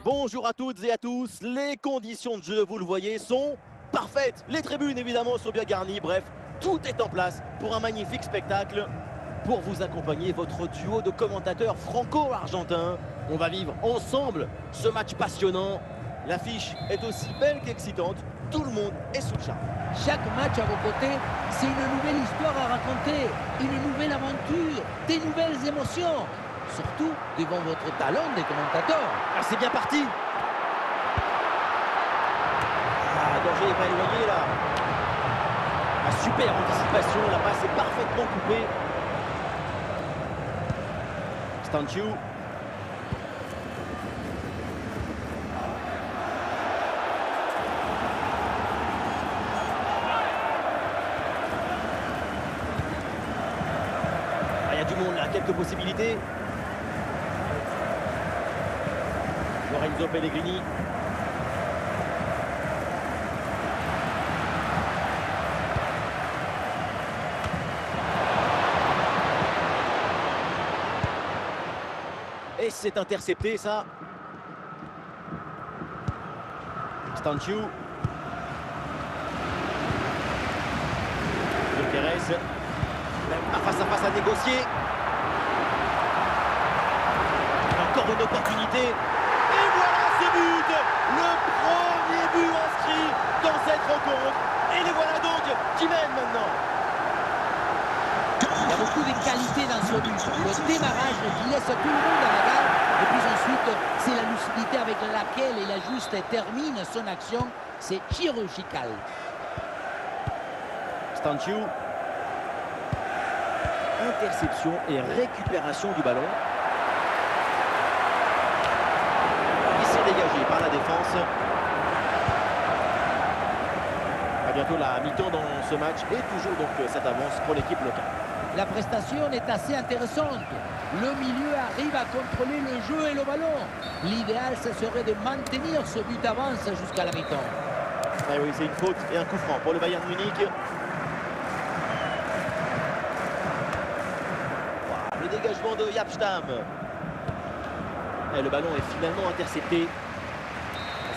Bonjour à toutes et à tous, les conditions de jeu, vous le voyez, sont parfaites. Les tribunes évidemment sont bien garnies, bref, tout est en place pour un magnifique spectacle. Pour vous accompagner, votre duo de commentateurs franco-argentins. On va vivre ensemble ce match passionnant. L'affiche est aussi belle qu'excitante, tout le monde est sous le charme. Chaque match à vos côtés, c'est une nouvelle histoire à raconter, une nouvelle aventure, des nouvelles émotions. Surtout devant votre talent des commentateurs. Ah, c'est bien parti. Ah, danger n'est pas éloigné là. Ah, super anticipation, la passe est parfaitement coupée. Stanciu. Ah, il y a du monde là, quelques possibilités. Lorenzo Pellegrini. Et c'est intercepté ça. Stanciu. Guterres. Face à face à négocier. Encore une opportunité. Et voilà ce but. Le premier but inscrit dans cette rencontre. Et les voilà donc qui mènent maintenant. Il y a beaucoup de qualité dans ce but. Le démarrage qui laisse tout le monde à la gare. Et puis ensuite, c'est la lucidité avec laquelle il ajuste et termine son action. C'est chirurgical. Stanciu. Interception et récupération du ballon. Il s'est dégagé par la défense. À bientôt la mi-temps dans ce match et toujours donc cette avance pour l'équipe locale. La prestation est assez intéressante. Le milieu arrive à contrôler le jeu et le ballon. L'idéal, ce serait de maintenir ce but d'avance jusqu'à la mi-temps. Ah oui, c'est une faute et un coup franc pour le Bayern Munich. Wow, le dégagement de Yapstam. Et le ballon est finalement intercepté.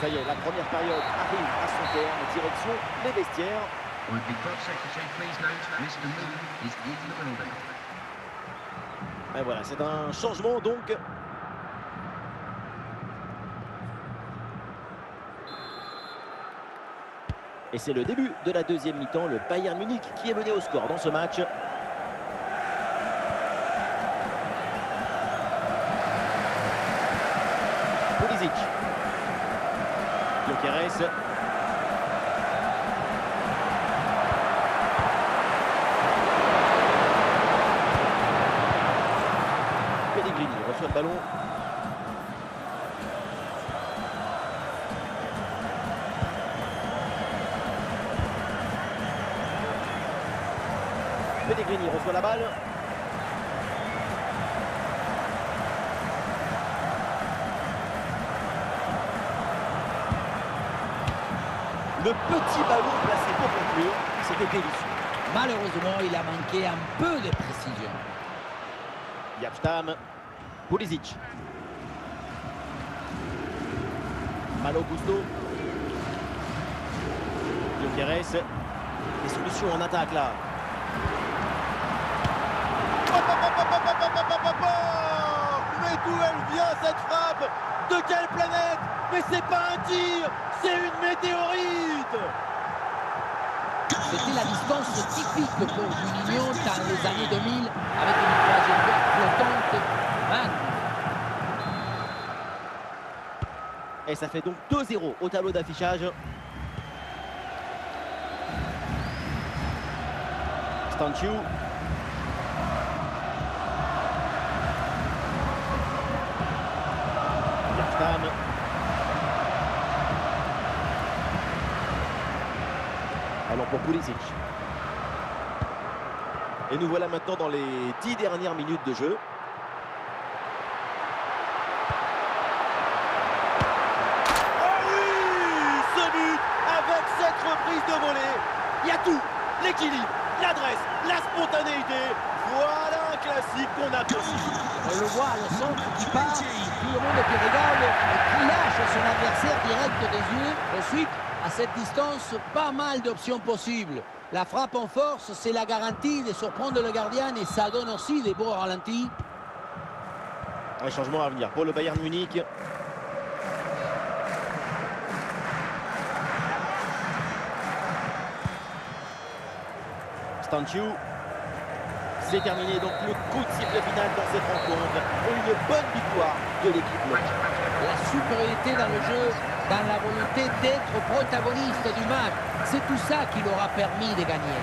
Ça y est, la première période arrive à son terme. Direction les vestiaires. Would the club secretary please note Mr. Moon is in the building. Et voilà, c'est un changement donc. Et c'est le début de la deuxième mi-temps, le Bayern Munich qui est mené au score dans ce match. Pulisic. Guterres. Pellegrini reçoit le ballon. Pellegrini reçoit la balle. Le petit ballon placé pour conclure, c'était délicieux. Malheureusement, il a manqué un peu de précision. Yapstam. Pulisic. Malo Gusto. Guterres. Des solutions en attaque là. Mais d'où elle vient cette frappe? De quelle planète? Mais c'est pas un tir, c'est une météorite. C'était la distance typique pour Juninho dans les années 2000 avec une trajectoire flottante. Et ça fait donc 2-0 au tableau d'affichage. Stanciu. Yapstam. Alors pour Pulisic. Et nous voilà maintenant dans les 10 dernières minutes de jeu. Cette reprise de volée, il y a tout, l'équilibre, l'adresse, la spontanéité. Voilà un classique qu'on apprécie. On le voit, le centre qui part, tout le monde qui regarde et qui lâche son adversaire direct des yeux. Ensuite, à cette distance, pas mal d'options possibles. La frappe en force, c'est la garantie de surprendre le gardien et ça donne aussi des beaux ralentis. Un changement à venir pour le Bayern Munich. Stanciu. C'est terminé, donc le coup de sifflet final dans cette rencontre. Et une bonne victoire de l'équipe locale. La supériorité dans le jeu, dans la volonté d'être protagoniste du match, c'est tout ça qui leur a permis de gagner.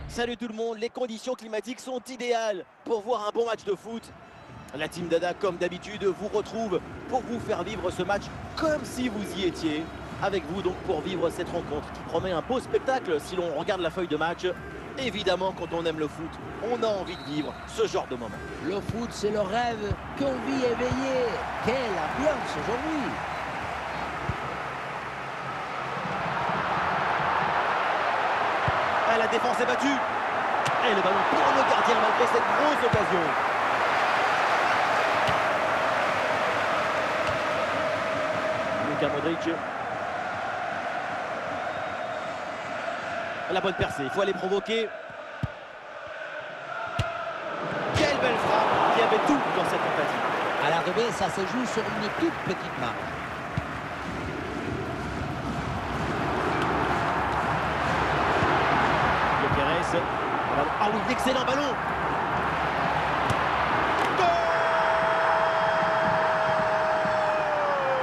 Salut tout le monde, les conditions climatiques sont idéales pour voir un bon match de foot. La team Dada, comme d'habitude, vous retrouve pour vous faire vivre ce match comme si vous y étiez. Avec vous donc pour vivre cette rencontre qui promet un beau spectacle si l'on regarde la feuille de match. Évidemment, quand on aime le foot, on a envie de vivre ce genre de moment. Le foot, c'est le rêve qu'on vit éveillé. Quelle ambiance aujourd'hui! La défense est battue. Et le ballon pour le gardien malgré cette grosse occasion. Luka Modric. La bonne percée, il faut aller provoquer. Quelle belle frappe qui avait tout dans cette tentative. À l'arrivée, ça se joue sur une toute petite marque. Ah oui, excellent ballon. Goal!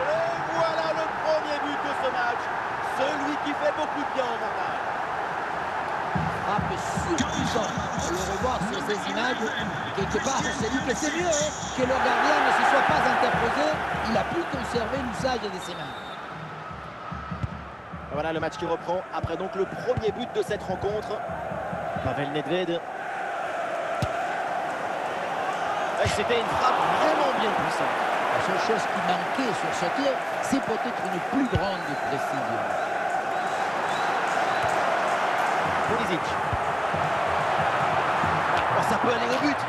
Et voilà le premier but de ce match. Celui qui fait beaucoup de bien au mental. Frappe surpuissante. On le revoit sur ces images. Quelque part, on s'est dit que c'est mieux que le gardien ne se soit pas interposé. Il a pu conserver l'usage de ses mains. Voilà le match qui reprend après donc le premier but de cette rencontre. Pavel Nedved. C'était une frappe vraiment bien puissante. La seule chose qui manquait sur ce tir, c'est peut-être une plus grande précision. Pulisic. Oh, ça peut aller au but.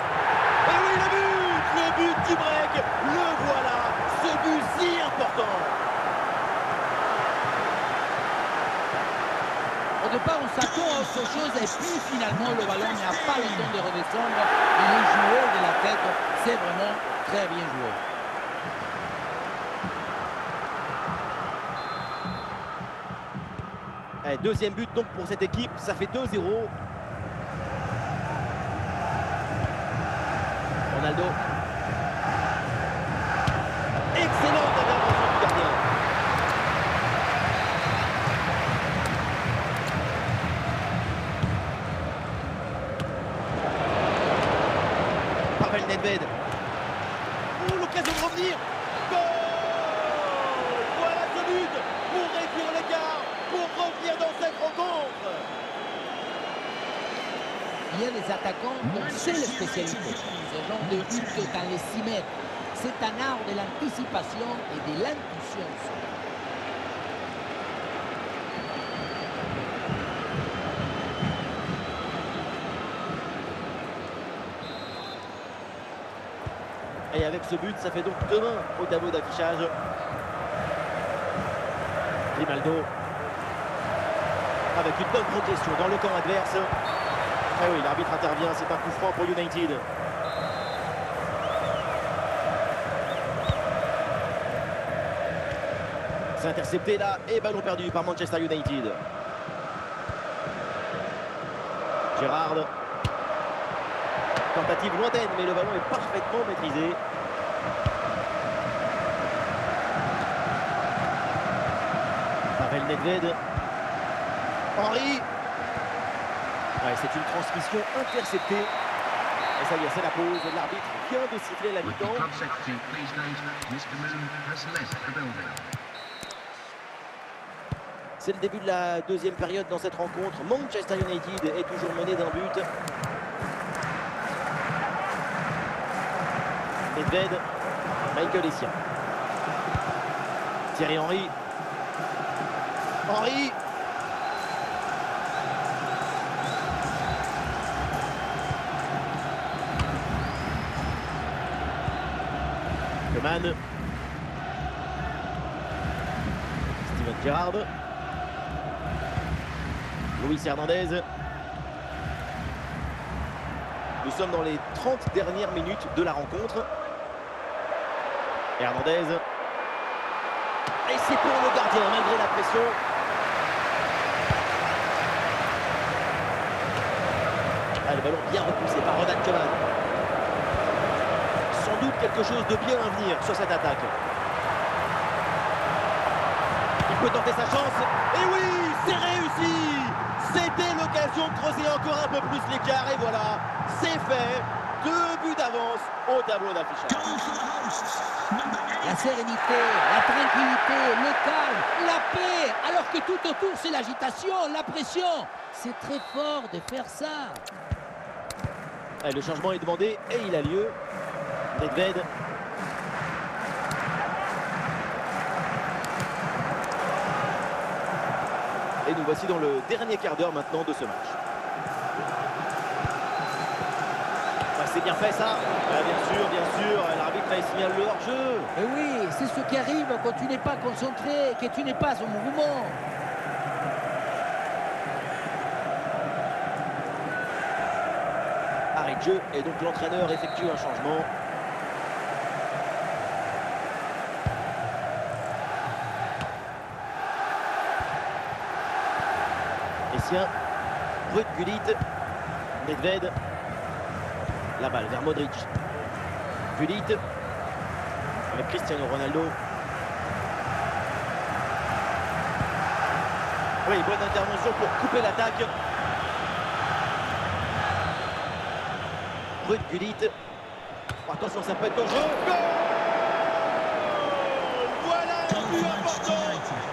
Et oui, le but du break. Le voilà, ce but si important. Au départ, on s'attend à autre chose et puis finalement, le ballon n'a pas le temps de redescendre. Il est joué de la tête. C'est vraiment très bien joué. Allez, deuxième but donc pour cette équipe. Ça fait 2-0. Ronaldo. Excellente intervention du gardien. Pavel Nedved. Oh, l'occasion de revenir. Goal! Voilà ce but pour réduire l'écart, pour revenir dans cette rencontre. Il y a des attaquants dont c'est la spécialité. Ce genre de but dans les 6 mètres. C'est un art de l'anticipation et de l'intuition. Et avec ce but, ça fait donc 2-1 au tableau d'affichage. Grimaldo. Avec une bonne progression dans le camp adverse. Ah oui, l'arbitre intervient, c'est un coup franc pour United. C'est intercepté là et ballon perdu par Manchester United. Gérard. Tentative lointaine, mais le ballon est parfaitement maîtrisé. Pavel Nedved. Henry. Ouais, c'est une transmission interceptée. Et ça y est, c'est la pause. L'arbitre vient de siffler la Would the mi-temps. club secretary please note Mr. Moon has left the building. C'est le début de la deuxième période dans cette rencontre. Manchester United est toujours mené d'un but. Nedved, Michael Essien. Thierry Henry. Henry. Coman. Steven Gerrard. Luis Hernandez. Nous sommes dans les 30 dernières minutes de la rencontre. Hernandez. Et c'est pour le gardien, malgré la pression. Ah, le ballon bien repoussé par Ronald Koeman. Sans doute quelque chose de bien à venir sur cette attaque. Il peut tenter sa chance. Et oui, c'est réussi. C'était l'occasion de creuser encore un peu plus l'écart. Et voilà, c'est fait. 2 buts d'avance au tableau d'affichage. La sérénité, la tranquillité, le calme, la paix, alors que tout autour c'est l'agitation, la pression. C'est très fort de faire ça. Allez, le changement est demandé et il a lieu. Nedved. Et nous voici dans le dernier quart d'heure maintenant de ce match. Ah, c'est bien fait ça. Ah, bien sûr, l'arbitre a signalé le hors-jeu. Et oui, c'est ce qui arrive quand tu n'es pas concentré, que tu n'es pas au mouvement. Arrêt de jeu et donc l'entraîneur effectue un changement. Essien, Ruud Gullit, Nedved, la balle vers Modric, Gullit, avec Cristiano Ronaldo. Oui, bonne intervention pour couper l'attaque. Ruud Gullit. Attention, ça peut être dangereux. Goal! Voilà un but important.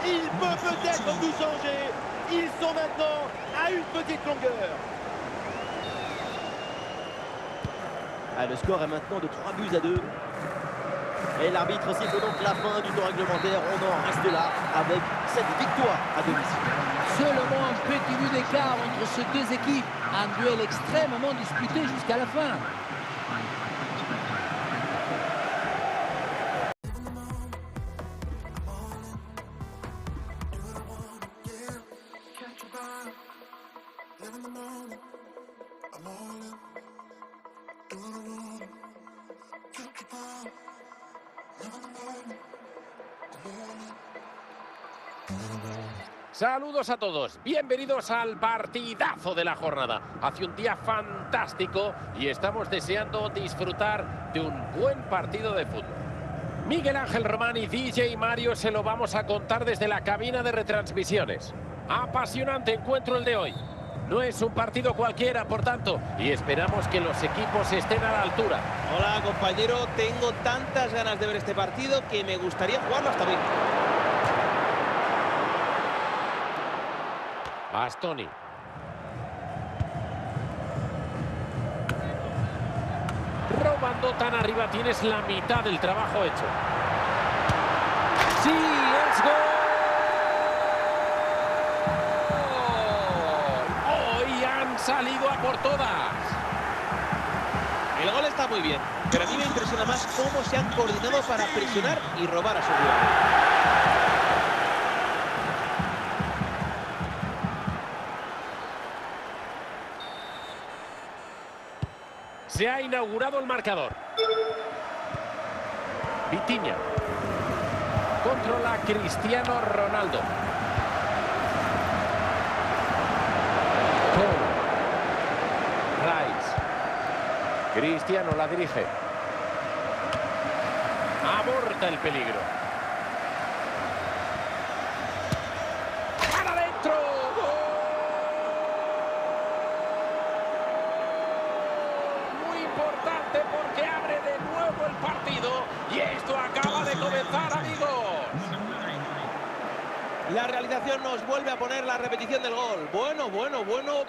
Il peut peut-être nous changer. Ils sont maintenant à une petite longueur. Ah, le score est maintenant de 3 buts à 2. Et l'arbitre siffle donc la fin du temps réglementaire. On en reste là avec cette victoire à domicile. Seulement un petit but d'écart entre ces deux équipes. Un duel extrêmement disputé jusqu'à la fin. Saludos a todos, bienvenidos al partidazo de la jornada. Hace un día fantástico y estamos deseando disfrutar de un buen partido de fútbol. Miguel Ángel Román y DJ Mario se lo vamos a contar desde la cabina de retransmisiones. Apasionante encuentro el de hoy. No es un partido cualquiera, por tanto, y esperamos que los equipos estén a la altura. Hola, compañero. Tengo tantas ganas de ver este partido que me gustaría jugarlo hasta bien. Bastoni. Robando tan arriba tienes la mitad del trabajo hecho. ¡Sí! ¡Es gol! ¡Hoy han salido a por todas! El gol está muy bien, pero a mí me impresiona más cómo se han coordinado para presionar y robar a su rival. Se ha inaugurado el marcador. Vitinha. Controla Cristiano Ronaldo. Cole. Rice. Cristiano la dirige. Aborta el peligro. ¡Para adentro! ¡Gol! Muy importante. empezar, amigos. La realización nos vuelve a poner la repetición del gol. Bueno,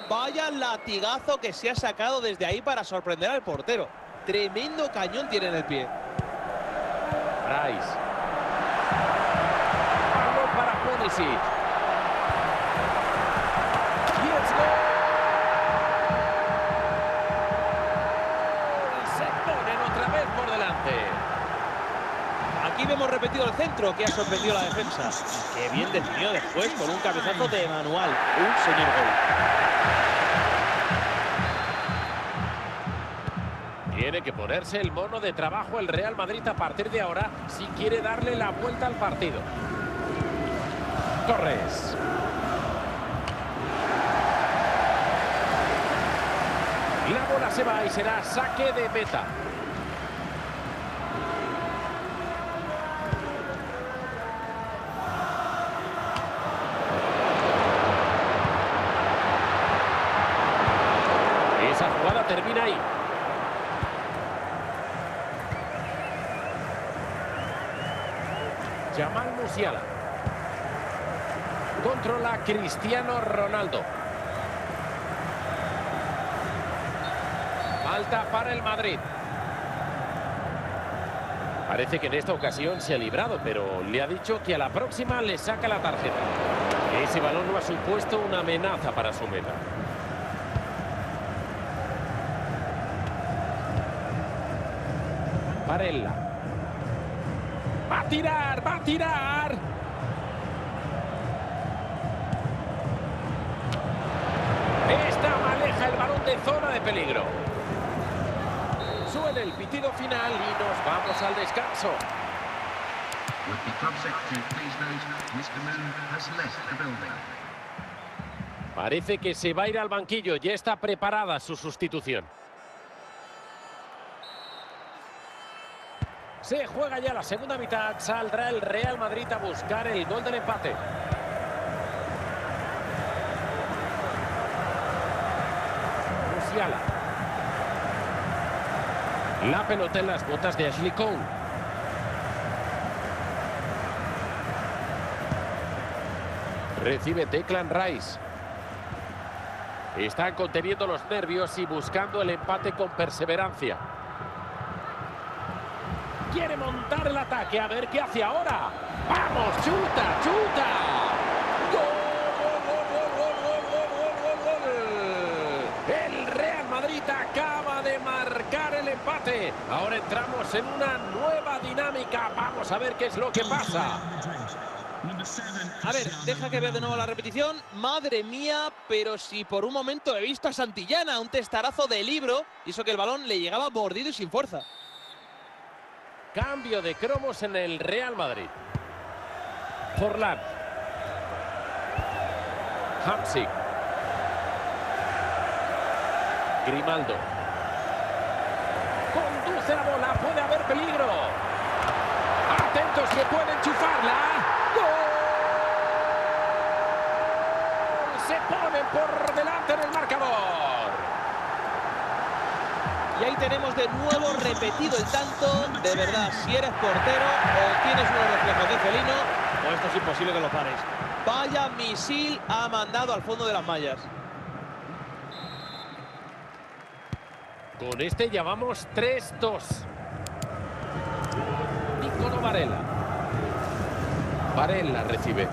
vaya latigazo que se ha sacado desde ahí para sorprender al portero. Tremendo cañón tiene en el pie. Rice. Balón para Pulisic. Y es gol. Se ponen otra vez por delante. Aquí vemos repetido el centro que ha sorprendido la defensa. Qué bien definido después con un cabezazo de manual. Un señor gol. Tiene que ponerse el mono de trabajo el Real Madrid a partir de ahora si quiere darle la vuelta al partido. Torres. La bola se va y será saque de meta. Esa jugada termina ahí. Jamal Musiala. Controla Cristiano Ronaldo. Falta para el Madrid. Parece que en esta ocasión se ha librado, pero le ha dicho que a la próxima le saca la tarjeta. Ese balón no ha supuesto una amenaza para su meta. Barella. Va a tirar, va a tirar. Esta aleja el balón de zona de peligro. Suena el pitido final y nos vamos al descanso. With the club secretary, please note, Mr. Moon has left the building. Parece que se va a ir al banquillo. Ya está preparada su sustitución. Se juega ya la segunda mitad. Saldrá el Real Madrid a buscar el gol del empate. Musiala. La pelota en las botas de Ashley Cole. Recibe Declan Rice. Están conteniendo los nervios y buscando el empate con perseverancia. Quiere montar el ataque, a ver qué hace ahora. ¡Vamos, chuta, chuta! ¡Gol! El Real Madrid acaba de marcar el empate. Ahora entramos en una nueva dinámica. Vamos a ver qué es lo que pasa. A ver, deja que vea de nuevo la repetición. Madre mía, pero si por un momento he visto a Santillana, un testarazo de libro, y eso que el balón le llegaba mordido y sin fuerza. Cambio de cromos en el Real Madrid. Forlán. Hamsik. Grimaldo. Conduce la bola, puede haber peligro. Atentos que puede enchufarla. ¡Gol! Se ponen por delante en el marcador. Y ahí tenemos de nuevo repetido el tanto. De verdad, si eres portero o tienes unos reflejos de felino, o esto es imposible que lo pares. Vaya misil ha mandado al fondo de las mallas. Con este ya vamos 3-2. Nicolo Barella. Barella recibe.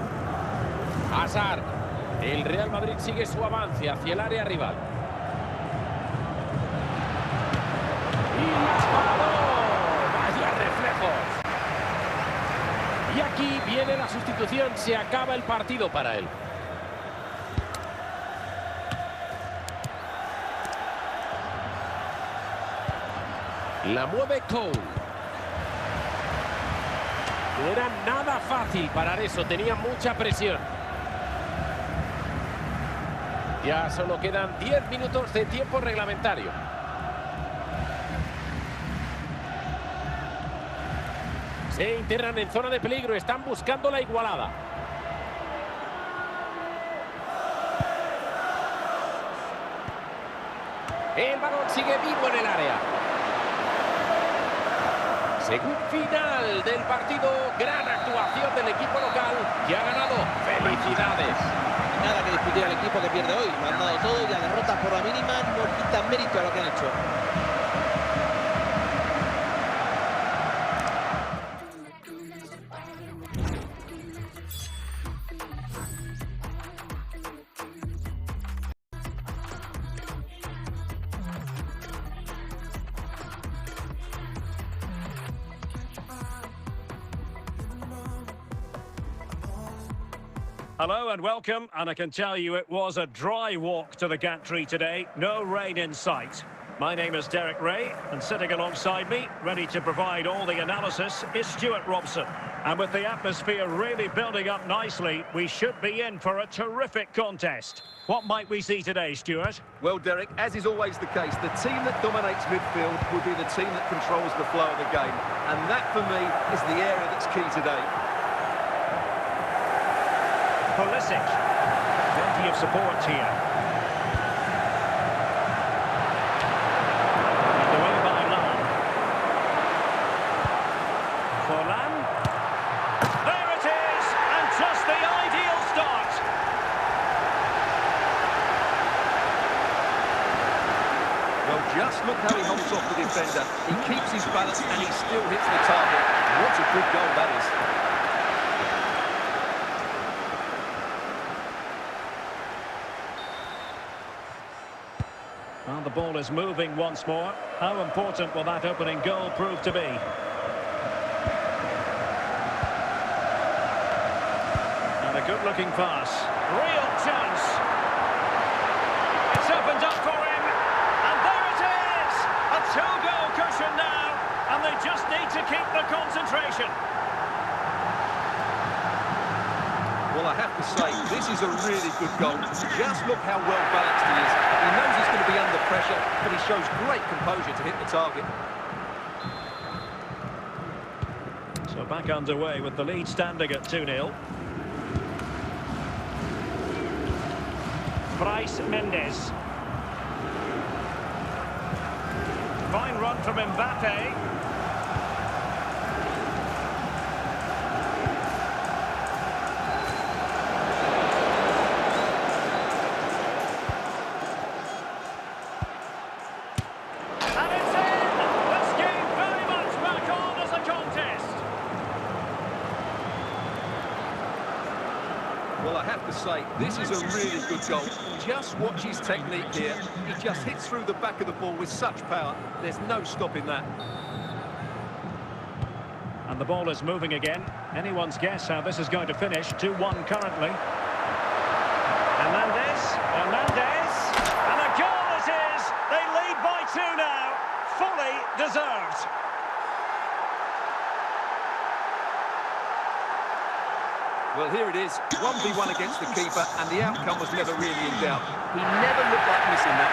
Hazard. El Real Madrid sigue su avance hacia el área rival. Y las paró. Vaya reflejos. Y aquí viene la sustitución. Se acaba el partido para él. La mueve Cole. No era nada fácil parar eso. Tenía mucha presión. Ya solo quedan 10 minutos de tiempo reglamentario. Se internan en zona de peligro. Están buscando la igualada. El balón sigue vivo en el área. Según final del partido, gran actuación del equipo local que ha ganado. ¡Felicidades! Nada que discutir al equipo que pierde hoy. Lo han dado todo y la derrota por la mínima no quita mérito a lo que han hecho. Hello and welcome, and I can tell you it was a dry walk to the gantry today, no rain in sight. My name is Derek Ray, and sitting alongside me, ready to provide all the analysis, is Stuart Robson. And with the atmosphere really building up nicely, we should be in for a terrific contest. What might we see today, Stuart? Well, Derek, as is always the case, the team that dominates midfield will be the team that controls the flow of the game. And that, for me, is the area that's key today. Pulisic. Plenty of support here. And away by Lam. Forlan. There it is! And just the ideal start. Well, just look how he holds off the defender. He keeps his balance and he still hits the target. What a good goal that is. And the ball is moving once more. How important will that opening goal prove to be? And a good-looking pass. Real chance. It's opened up for him. And there it is! A two-goal cushion now. And they just need to keep the concentration. Well, I have to say, this is a really good goal. Just look how well balanced he is. He knows he's going to be under pressure, but he shows great composure to hit the target. So back underway with the lead standing at 2-0. Bryce Mendes. Fine run from Mbappe. Well, I have to say, this is a really good goal. Just watch his technique here. He just hits through the back of the ball with such power. There's no stopping that. And the ball is moving again. Anyone's guess how this is going to finish. 2-1 currently. Hernandez. And a goal it is! They lead by 2 now. Fully deserved. Well, here it is, 1v1 against the keeper, and the outcome was never really in doubt. He never looked like missing that.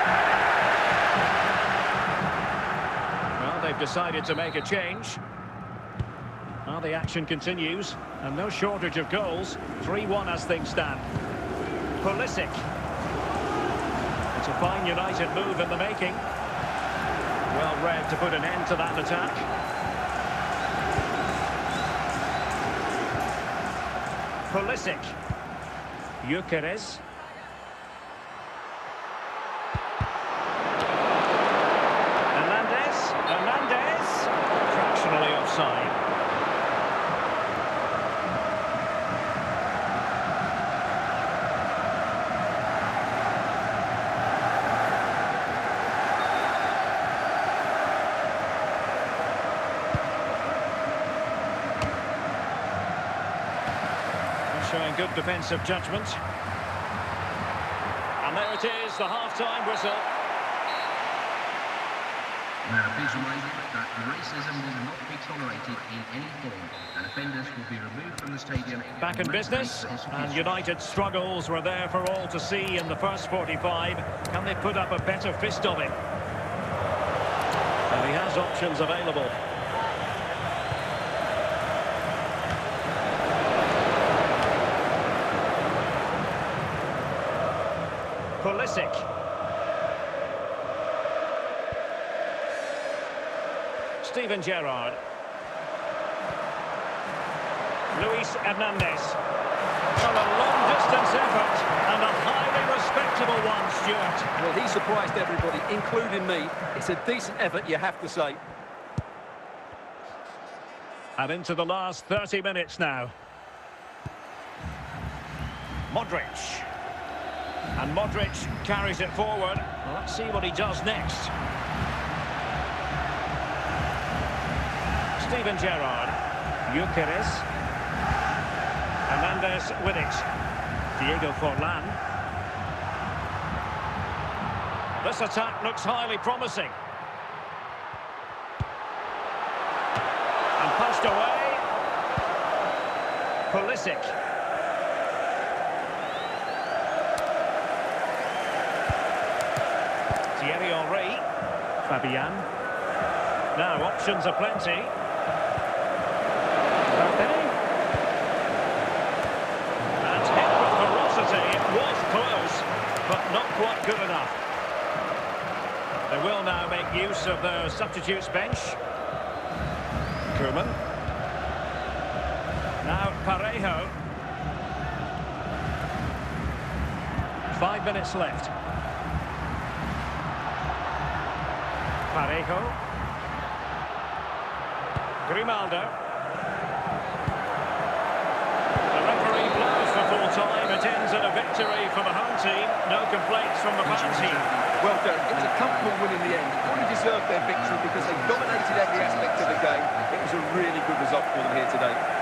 Well, they've decided to make a change. Well, the action continues, and no shortage of goals. 3-1 as things stand. Pulisic. It's a fine United move in the making. Well read to put an end to that attack. Pulisic. Gyökeres. Hernandez. Fractionally offside. Showing good defensive judgment. And there it is, the half-time whistle. Now, please reminded that racism will not be tolerated in any form, and offenders will be removed from the stadium. Back in business, and United's struggles were there for all to see in the first 45. Can they put up a better fist of him? And he has options available. Pulisic. Steven Gerrard. Luis Hernandez. Well, a long-distance effort and a highly respectable one, Stuart. Well, he surprised everybody, including me. It's a decent effort, you have to say. And into the last 30 minutes now. Modric. And Modric carries it forward. Well, let's see what he does next. Steven Gerrard. Gyökeres. Hernandez with it. Diego Forlan. This attack looks highly promising. And passed away. Pulisic. Thierry Henry. Fabian. Now options are plenty. And hit with ferocity. It was close, but not quite good enough. They will now make use of the substitutes bench. Koeman. Now Parejo. 5 minutes left. Parejo. Grimaldo. The referee blows for full time. It ends in a victory for the home team. No complaints from the fan team. Well, Derek, it was a comfortable win in the end. They fully deserved their victory because they dominated every aspect of the game. It was a really good result for them here today.